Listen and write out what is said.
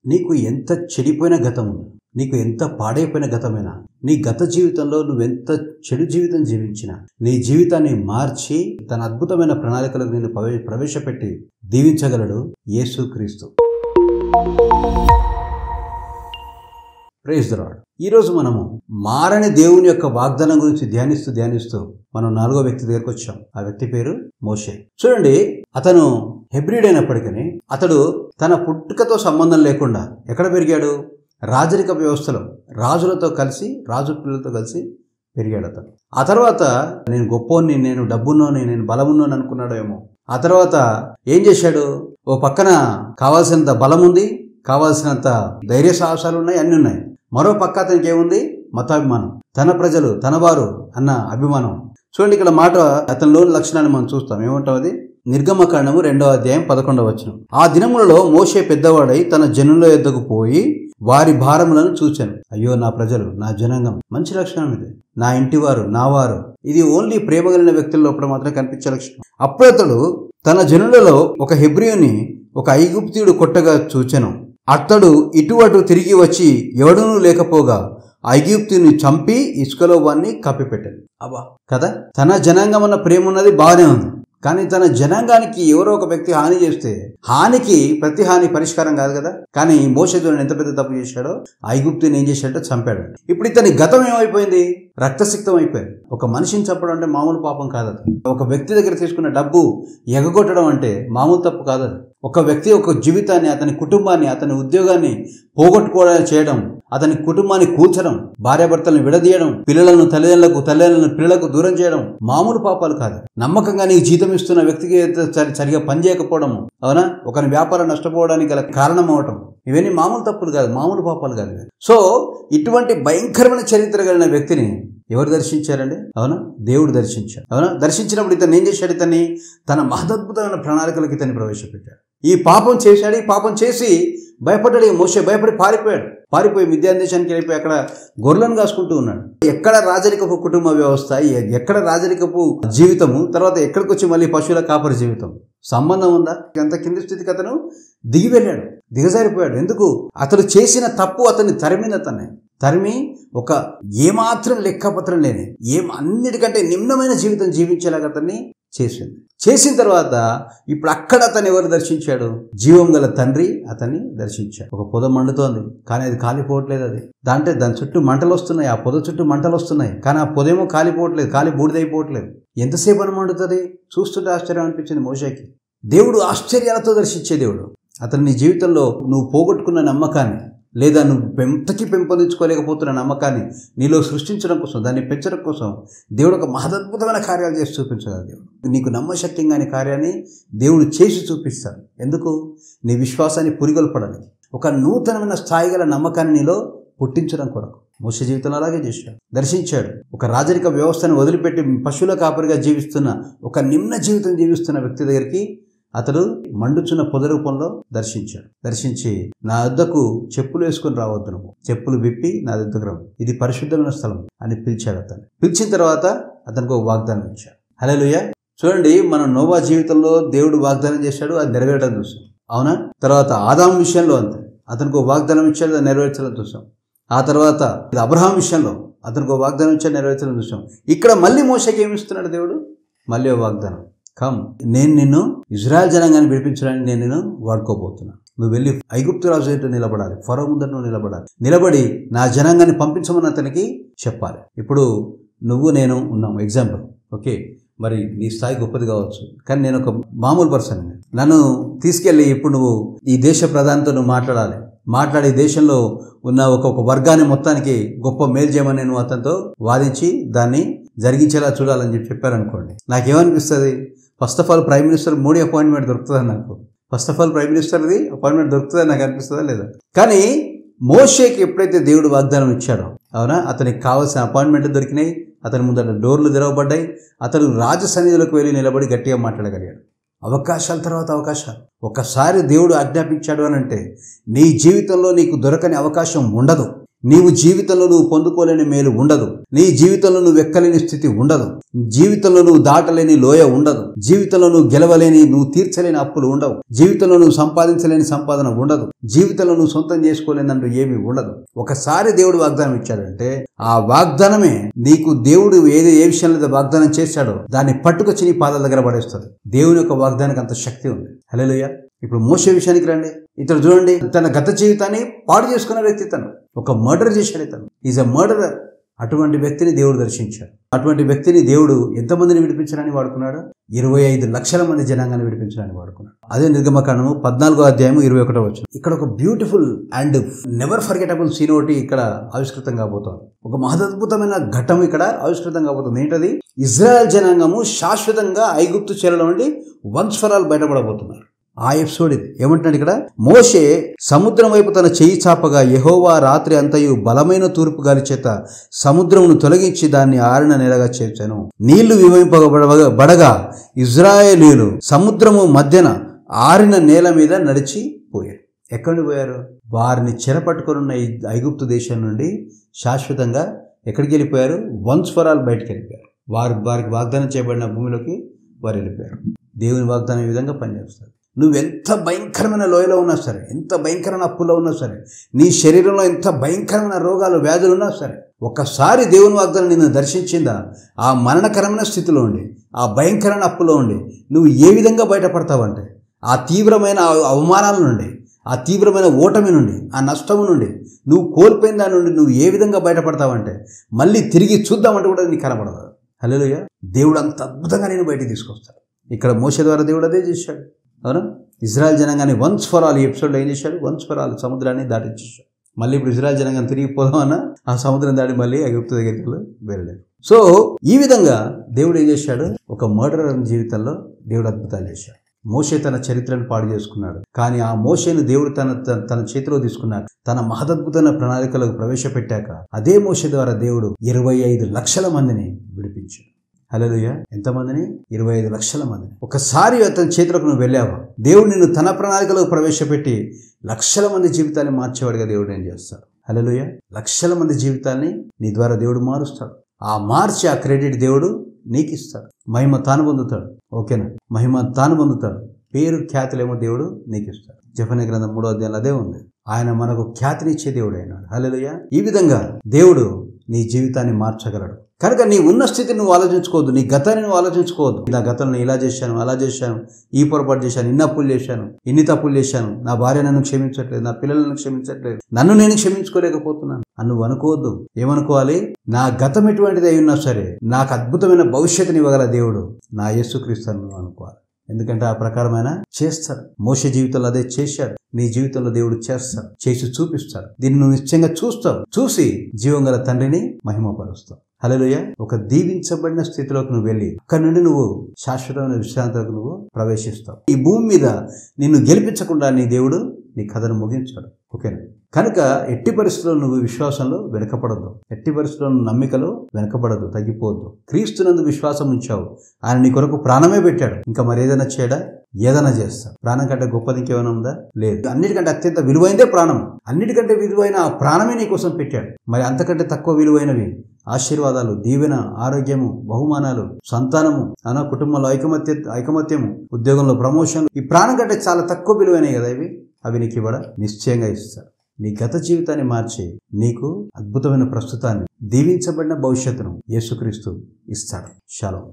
నీకు ఎంత చెడిపోయిన గతము, నీకు ఎంత పాడైపోయిన గతమైనా, నీ గత జీవితంలో నువ్వెంత చెడు జీవితం జీవించినా నీ జీవితాన్ని మార్చి తన అద్భుతమైన ప్రణాళికలకు నిన్ను ప్రవేశపెట్టి దీవించగలడు యేసుక్రీస్తు. Praise the Lord. ఈరోజు మనము మారని దేవుని యొక్క వాగ్దానం గురించి ధ్యానిస్తూ మనం 4వ వ్యక్తి దగ్గరకు వచ్చాం. ఆ వ్యక్తి పేరు మోషే. చూడండి, అతను హెబ్రీడైనప్పటికీ అతడు తన పుట్టుకతో సంబంధం లేకుండా ఎక్కడ పెరిగాడు? రాజరిక వ్యవస్థలో రాజులతో కలిసి, రాజు పిల్లలతో కలిసి పెరిగాడు అతను. ఆ తర్వాత నేను గొప్పోని, నేను డబ్బున్నోని, నేను బలమున్నోని అనుకున్నాడో ఏమో. ఆ తర్వాత ఏం చేశాడు? ఓ పక్కన కావాల్సినంత బలం ఉంది, కావాల్సినంత ధైర్య సాహసాలు ఉన్నాయి, అన్నీ ఉన్నాయి. మరో పక్క అతనికి ఏముంది? మతాభిమానం, తన ప్రజలు తన వారు అన్న అభిమానం. చూడండి, ఇక్కడ మాట అతనిలోని లక్షణాన్ని మనం చూస్తాం. ఏమంటాం? అది నిర్గమకాండము 2వ అధ్యాయం 11వ వచనం. ఆ దినములలో మోషే పెద్దవాడై తన జనుల యొద్దకు పోయి వారి భారములను చూచాను. అయ్యో నా ప్రజలు, నా జనాంగం. మంచి లక్షణం ఇది. నా ఇంటివారు, నా వారు. ఇది ఓన్లీ ప్రేమ కలిగిన వ్యక్తుల లోపల మాత్రం కనిపించే లక్షణం. అప్పుడు అతడు తన జనులలో ఒక హెబ్రీయుని ఒక ఐగుప్తీయుడు కొట్టగా చూచెను. అతడు ఇటు అటు తిరిగి వచ్చి ఎవడునూ లేకపోగా ఐగుప్తుని చంపి ఇసుకలో వాన్ని కప్పిపెట్టాడు. అబ్బా కదా, తన జనాంగం అన్న ప్రేమ ఉన్నది, బాగానే ఉంది. కానీ తన జనాంగానికి ఎవరో ఒక వ్యక్తి హాని చేస్తే హానికి ప్రతి హాని పరిష్కారం కాదు కదా. కానీ మోషే చూడండి ఎంత పెద్ద తప్పు చేశాడో. ఐగుప్తుని ఏం చేశాడో? చంపాడు. ఇప్పుడు ఇతని గతం ఏమైపోయింది? రక్తసిక్తం అయిపోయింది. ఒక మనిషిని చంపడం అంటే మామూలు పాపం కాదు. ఒక వ్యక్తి దగ్గర తీసుకున్న డబ్బు ఎగగొట్టడం అంటే మామూలు తప్పు కాదు. ఒక వ్యక్తి ఒక జీవితాన్ని, అతని కుటుంబాన్ని, అతని ఉద్యోగాన్ని పోగొట్టుకోవడం చేయడం, అతని కుటుంబాన్ని కూల్చడం, భార్యాభర్తలను విడదీయడం, తల్లిదండ్రులను పిల్లలకు దూరం చేయడం మామూలు పాపాలు కాదు. నమ్మకంగా నీకు జీతం ఇస్తున్న వ్యక్తికి సరిగా పని చేయకపోవడం, అవునా, ఒకరి వ్యాపారం నష్టపోవడానికి గల కారణం అవటం, ఇవన్నీ మామూలు తప్పులు కాదు, మామూలు పాపాలు కాదు. సో ఇటువంటి భయంకరమైన చరిత్ర కలిగిన వ్యక్తిని ఎవరు దర్శించారండి? అవునా, దేవుడు దర్శించాడు. అవునా, దర్శించినప్పుడు ఇతను ఏం చేశాడు? ఇతన్ని తన మహదద్భుతమైన ప్రణాళికలకు ఇతన్ని ప్రవేశపెట్టాడు. ఈ పాపం చేశాడు. ఈ పాపం చేసి భయపడ్డాడు. మోషే భయపడి పారిపోయి మిద్యాన్ దేశానికి వెళ్ళిపోయి అక్కడ గొర్రెలను కాసుకుంటూ ఉన్నాడు. ఎక్కడ రాజరికపు కుటుంబ వ్యవస్థ, ఎక్కడ రాజరికపు జీవితము, తర్వాత ఎక్కడికి వచ్చి మళ్ళీ పశువుల కాపరి జీవితం సంబంధం ఉందా? అంత కింది స్థితికి అతను దిగజారిపోయాడు. ఎందుకు? అతడు చేసిన తప్పు అతన్ని తరిమి ఒక ఏమాత్రం లెక్కపత్రం లేని, అన్నిటికంటే నిమ్నమైన జీవితం జీవించేలాగా అతన్ని చేసిన తర్వాత ఇప్పుడు అక్కడ అతను ఎవరు దర్శించాడు? జీవం గల తండ్రి అతన్ని దర్శించాడు. ఒక పొద మండుతోంది, కానీ అది కాలిపోవట్లేదు. దాని చుట్టూ మంటలు వస్తున్నాయి. ఆ పొద చుట్టూ మంటలు వస్తున్నాయి, కానీ ఆ పొదేమో కాలిపోవట్లేదు, కాలి బూడిదైపోవట్లేదు. ఎంతసేపు అని మండుతుంది? చూస్తుంటే ఆశ్చర్యం అనిపించింది మోషేకి. దేవుడు ఆశ్చర్యాలతో దర్శించే దేవుడు. అతను నీ జీవితంలో నువ్వు పోగొట్టుకున్న నమ్మకాన్ని, లేదా నువ్వు ఎంతకి పెంపొందించుకోలేకపోతున్న నమ్మకాన్ని నీలో సృష్టించడం కోసం, దాన్ని పెంచడం కోసం దేవుడు ఒక మహదద్భుతమైన కార్యాలు చేసి చూపించగలడు. దేవుడు నీకు నమ్మశక్యంగాని కార్యాన్ని దేవుడు చేసి చూపిస్తాడు. ఎందుకు? నీ విశ్వాసాన్ని పురిగొల్పడానికి, ఒక నూతనమైన స్థాయి గల నమ్మకాన్ని నీలో పుట్టించడం కొరకు. మోషే జీవితంలో అలాగే చేశాడు, దర్శించాడు. ఒక రాజరిక వ్యవస్థను వదిలిపెట్టి పశువుల కాపరిగా జీవిస్తున్న, ఒక నిమ్న జీవితం జీవిస్తున్న వ్యక్తి దగ్గరికి అతడు మండుచున్న పొద రూపంలో దర్శించి నా వద్దకు చెప్పులు వేసుకొని రావద్దు, నువ్వు చెప్పులు విప్పి నా వద్దకు రావు, ఇది పరిశుద్ధమైన స్థలం అని పిలిచాడు. అతను పిలిచిన తర్వాత అతనికి ఒక వాగ్దానం ఇచ్చాడు. హల్లెలూయా. చూడండి, మనం నోవా జీవితంలో దేవుడు వాగ్దానం చేశాడు, అది నెరవేరడం చూసాం. అవునా? తర్వాత ఆదాము విషయంలో అంతే, అతనికి ఒక వాగ్దానం ఇచ్చాడు, అది నెరవేర్చడం చూసాం. ఆ తర్వాత అబ్రహాం విషయంలో అతనికి ఒక వాగ్దానం ఇచ్చాడు, నెరవేర్చడం చూసాం. ఇక్కడ మళ్ళీ మోషేకి ఏమి ఇస్తున్నాడు దేవుడు? మళ్ళీ ఒక వాగ్దానం. నేను నిన్ను ఇజ్రాయెల్ జనాంగాన్ని విడిపించడానికి నేను నిన్ను వాడుకోబోతున్నా. నువ్వు వెళ్ళి ఐగుప్తు రాజు ఎదుట నిలబడాలి, ఫరో ముందర నువ్వు నిలబడి నా జనాంగాన్ని పంపించమని అతనికి చెప్పాలి. ఇప్పుడు నేను ఉన్నాము ఎగ్జాంపుల్. ఓకే, మరి నీ స్థాయి గొప్పది కావచ్చు, కానీ నేను ఒక మామూలు పర్సన్. నన్ను తీసుకెళ్ళి ఇప్పుడు నువ్వు ఈ దేశ ప్రధానితో నువ్వు మాట్లాడి దేశంలో ఉన్న ఒక్కొక్క వర్గాన్ని మొత్తానికి గొప్ప మేలు చేయమని నేను అతనితో వాదించి దాన్ని జరిగించేలా చూడాలని చెప్పారనుకోండి, నాకేమనిపిస్తుంది? First of all prime minister Modi appointment దొరుకుతుందని నాకు దొరుకుతుందని నాకు అనిపిస్తుందా లేదా? కానీ మోషేకి ఎప్పుడైతే దేవుడు వాగ్దానం ఇచ్చాడో, అవునా, అతనికి కావాల్సిన అపాయింట్మెంట్లు దొరికినాయి, అతని ముందర డోర్లు తెరవబడ్డాయి, అతను రాజ సన్నిధిలోకి వెళ్ళి నిలబడి గట్టిగా మాట్లాడగలిగాడు. అవకాశాల తర్వాత అవకాశాలు. ఒకసారి దేవుడు ఆజ్ఞాపించాడు అని అంటే నీ జీవితంలో నీకు దొరకని అవకాశం ఉండదు. నీవు జీవితంలో నువ్వు పొందుకోలేని మేలు ఉండదు. నీ జీవితంలో నువ్వు ఎక్కలేని స్థితి ఉండదు. జీవితంలో నువ్వు దాటలేని లోయ ఉండదు. జీవితంలో నువ్వు గెలవలేని, నువ్వు తీర్చలేని అప్పులు ఉండవు. జీవితంలో నువ్వు సంపాదించలేని సంపాదన ఉండదు. జీవితంలో నువ్వు సొంతం చేసుకోలేనంటూ ఏమీ ఉండదు. ఒకసారి దేవుడు వాగ్దానం ఇచ్చాడంటే ఆ వాగ్దానమే నీకు దేవుడు ఏ విషయంలో వాగ్దానం చేశాడో దాన్ని పట్టుకొచ్చి నీ పాదాల దగ్గర పడేస్తుంది. దేవుని యొక్క వాగ్దానానికి అంత శక్తి ఉంది. హల్లెలూయా. ఇప్పుడు మోషే విషయానికి రండి. ఇతడు చూడండి, తన గత జీవితాన్ని పాడు చేసుకున్న వ్యక్తి. తను ఒక మర్డర్ చేశాడు. ఇతను ఈజ్ అ మర్డరర్. అటువంటి వ్యక్తిని దేవుడు దర్శించాడు. అటువంటి వ్యక్తిని దేవుడు ఎంతమందిని విడిపించడానికి వాడుకున్నాడు? 25 లక్షల మంది జనాంగాన్ని విడిపించడానికి వాడుకున్నాడు. అదే నిర్గమకాండము 14వ అధ్యాయము 21వ వచనం. ఇక్కడ ఒక beautiful and never forgettable scene ఒకటి ఇక్కడ ఆవిష్కృతం కాబోతోంది. ఒక మహదద్భుతమైన ఘట్టం ఇక్కడ ఆవిష్కృతం కాబోతుంది. ఏంటది? ఇజ్రాయెల్ జనాంగము శాశ్వతంగా ఐగుప్తు చెరలో నుండి వన్స్ ఫర్ ఆల్ బయటపడబోతున్నారు. ఆ ఎపిసోడ్ ఇది. ఏమంటున్నాడు ఇక్కడ? మోషే సముద్రం వైపు తన చెయ్యి చాపగా యెహోవా రాత్రి అంతయు బలమైన తూర్పు గాలి చేత సముద్రమును తొలగించి దాన్ని ఆరిన నేలగా చేర్చాను. నీళ్లు వివరింపబడగా ఇజ్రాయేలీయులు సముద్రము మధ్యన ఆరిన నేల మీద నడిచిపోయారు. ఎక్కడికి పోయారు? వారిని చెరపట్టుకున్న ఐగుప్తు దేశం నుండి శాశ్వతంగా ఎక్కడికి వెళ్ళిపోయారు? వన్స్ ఫర్ ఆల్ బయటకు వెళ్ళిపోయారు. వారికి వాగ్దానం చేయబడిన భూమిలోకి వారు వెళ్ళిపోయారు. దేవుని వాగ్దానం ఈ విధంగా పనిచేస్తారు. నువ్వెంత భయంకరమైన లోయలో ఉన్నా సరే, ఎంత భయంకరమైన అప్పులో ఉన్నా సరే, నీ శరీరంలో ఎంత భయంకరమైన రోగాలు వ్యాధులు ఉన్నా సరే, ఒక్కసారి దేవుని వాగ్దానం నిన్ను దర్శించిందా, ఆ మరణకరమైన స్థితిలో ఉండి, ఆ భయంకరమైన అప్పులో ఉండి నువ్వు ఏ విధంగా బయటపడతావంటే, ఆ తీవ్రమైన అవమానాల నుండి, ఆ తీవ్రమైన ఓటమి నుండి, ఆ నష్టము నుండి, నువ్వు కోల్పోయిన దాని నుండి నువ్వు ఏ విధంగా బయటపడతావంటే మళ్ళీ తిరిగి చూద్దామంటే కూడా నీకు కనబడదు. హల్లెలూయా. దేవుడు అంత అద్భుతంగా నేను బయటికి తీసుకొస్తాడు. ఇక్కడ మోషే ద్వారా దేవుడు అదే చేశాడు. అవునా? ఇజ్రాయెల్ జనాంగాన్ని వన్స్ ఫర్ ఆల్ ఈ ఎపిసోడ్లో ఏం చేశాడు? వన్స్ ఫర్ ఆల్ సముద్రాన్ని దాటించేశాడు. మళ్ళీ ఇప్పుడు ఇజ్రాయెల్ జనాంగాన్ని తిరిగిపోదామన్నా ఆ సముద్రం దాటి మళ్ళీ ఐగుప్తు దగ్గరికి వెళ్ళలేదు. సో ఈ విధంగా దేవుడు ఏం చేశాడు? ఒక మర్డరర్ జీవితంలో దేవుడు అద్భుతాలు చేశాడు. మోషే తన చరిత్రను పాడు చేసుకున్నాడు. కానీ ఆ మోషేను దేవుడు తన చేతిలో తీసుకున్నాక, తన మహదద్భుతమైన ప్రణాళికలకు ప్రవేశపెట్టాక, అదే మోషే ద్వారా దేవుడు 25 లక్షల మందిని విడిపించాడు. హల్లెలూయా. ఎంతమందిని? 25 లక్షల మందిని. ఒకసారి అతని చేతులకు నువ్వు వెళ్ళావా, దేవుడు నిన్ను తన ప్రణాళికలకు ప్రవేశపెట్టి లక్షల మంది జీవితాన్ని మార్చేవాడిగా దేవుడు ఏం చేస్తాడు? హల్లెలూయా. లక్షల మంది జీవితాన్ని నీ ద్వారా దేవుడు మారుస్తాడు. ఆ మార్చి ఆ క్రెడిట్ దేవుడు నీకు ఇస్తాడు. మహిమ తాను పొందుతాడు. ఓకేనా? మహిమ తాను పొందుతాడు. పేరు ఖ్యాతులేమో దేవుడు నీకు ఇస్తాడు. జెఫన్యా గ్రంథం 3వ అధ్యాయంలో అదే ఉంది. ఆయన మనకు ఖ్యాతినిచ్చే దేవుడు అయినాడు. హల్లెలూయా. ఈ విధంగా దేవుడు నీ జీవితాన్ని మార్చగలడు. కనుక నీ ఉన్న స్థితిని నువ్వు ఆలోచించుకోవద్దు, నీ గతాన్ని నువ్వు ఆలోచించుకోవద్దు. నా గతంలో ఇలా చేశాను, అలా చేశాను, ఈ పొరపాటు చేశాను, ఇన్ని అప్పులు చేశాను, ఇన్ని తప్పులు చేశాను, నా భార్య నన్ను క్షమించట్లేదు, నా పిల్లలు నన్ను క్షమించట్లేదు, నన్ను నేను క్షమించుకోలేకపోతున్నాను అని నువ్వు అనుకోవద్దు. ఏమనుకోవాలి? నా గతం ఎటువంటిది అయి ఉన్నా సరే నాకు అద్భుతమైన భవిష్యత్తుని ఇవ్వగల దేవుడు నా యేసుక్రీస్తు నువ్వు అనుకోవాలి. ఎందుకంటే ఆ ప్రకారమైన చేస్తాడు. మోషే జీవితంలో అదే చేశాడు. నీ జీవితంలో దేవుడు చేస్తాడు, చేసి చూపిస్తాడు. దీన్ని నువ్వు నిశ్చయంగా చూస్తావు. చూసి జీవం గల తండ్రిని మహిమపరుస్తావు. హల్లెలూయా. ఒక దీవించబడిన స్థితిలోకి నువ్వు వెళ్ళి అక్కడి నుండి నువ్వు శాశ్వతమైన విశ్రాంతిలోకి నువ్వు ప్రవేశిస్తావు. ఈ భూమి మీద నిన్ను గెలిపించకుండా నీ దేవుడు నీ కథను ముగించాడు. ఓకేనా? కనుక ఎట్టి పరిస్థితుల్లో నువ్వు విశ్వాసంలో వెనకపడద్దు. ఎట్టి పరిస్థితుల్లో నమ్మికలో వెనకపడద్దు, తగ్గిపోవద్దు. క్రీస్తునందు విశ్వాసం ఉంచావు, ఆయన నీ కొరకు ప్రాణమే పెట్టాడు. ఇంకా మరి ఏదైనా చేయడా? ఏదైనా చేస్తాడు. ప్రాణం కంటే గొప్పది ఇంకేమైనా ఉందా? లేదు. అన్నిటికంటే అత్యంత విలువైనదే ప్రాణం. అన్నిటికంటే విలువైన ఆ ప్రాణమే నీ కోసం పెట్టాడు. మరి అంతకంటే తక్కువ విలువైనవి ఆశీర్వాదాలు, దీవెన, ఆరోగ్యము, బహుమానాలు, సంతానము, కుటుంబంలో ఐకమత్యము, ఉద్యోగంలో ప్రమోషన్లు, ఈ ప్రాణం కంటే చాలా తక్కువ విలువైనవి కదా ఇవి. అవి నీకు ఇవ్వడా? నిశ్చయంగా ఇస్తాడు. నీ గత జీవితాన్ని మార్చి నీకు అద్భుతమైన ప్రస్తుతాన్ని, దీవించబడిన భవిష్యత్తును యేసుక్రీస్తు ఇస్తాడు. షాలోమ్.